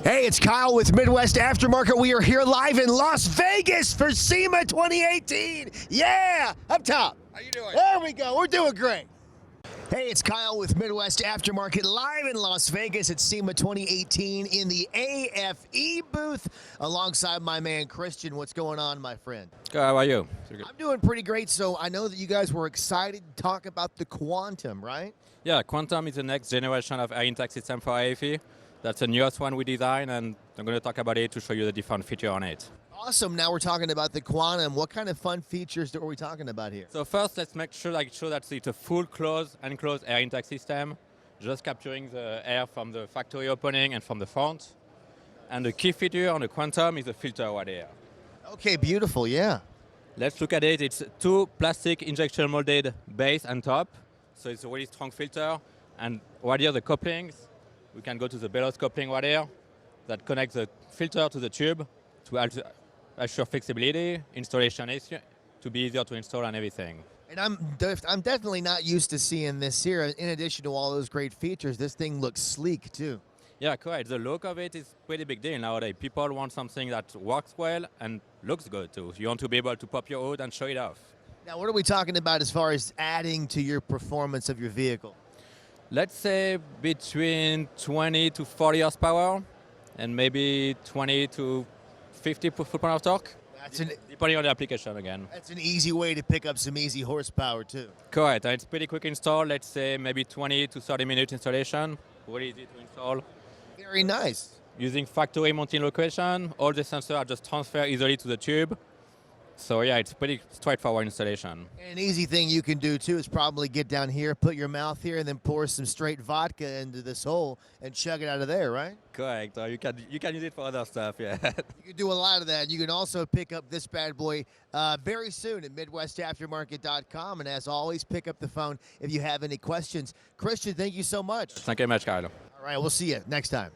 Hey, it's Kyle with Midwest Aftermarket. We are here live in Las Vegas for SEMA 2018. Yeah, up top. How you doing? There we go. We're doing great. Hey, it's Kyle with Midwest Aftermarket live in Las Vegas at SEMA 2018 in the aFe booth alongside my man Christian. What's going on, my friend? Good, how are you? I'm doing pretty great. So I know that you guys were excited to talk about the Quantum, right? Yeah, Quantum is the next generation of air intake system for aFe. That's the newest one we designed, and I'm going to talk about it to show you the different features on it. Awesome. Now we're talking about the Quantum. What kind of fun features are we talking about here? So first, let's make sure that it's a full enclosed air intake system, just capturing the air from the factory opening and from the front. And the key feature on the Quantum is the filter over there. Okay, beautiful, yeah. Let's look at it. It's two plastic injection molded base and top, so it's a really strong filter. And right here, the couplings. We can go to the bellows coupling right here that connects the filter to the tube to assure flexibility, installation to be easier to install and everything. And I'm definitely not used to seeing this here. In addition to all those great features, this thing looks sleek too. Yeah, correct. The look of it is pretty big deal nowadays. People want something that works well and looks good too. You want to be able to pop your hood and show it off. Now, what are we talking about as far as adding to your performance of your vehicle? Let's say between 20 to 40 horsepower and maybe 20 to 50 foot-pound of torque. Depending on the application again. That's an easy way to pick up some easy horsepower too. Correct, and it's pretty quick install. Let's say maybe 20 to 30 minute installation. Really easy to install. Very nice. Using factory mounting location, all the sensors are just transferred easily to the tube. So yeah, it's pretty straightforward installation. And an easy thing you can do too is probably get down here, put your mouth here, and then pour some straight vodka into this hole and chug it out of there, right? Correct. You can use it for other stuff, yeah. You can do a lot of that. You can also pick up this bad boy very soon at MidwestAftermarket.com. And as always, pick up the phone if you have any questions. Christian, thank you so much. Thank you very much, Kyle. All right, we'll see you next time.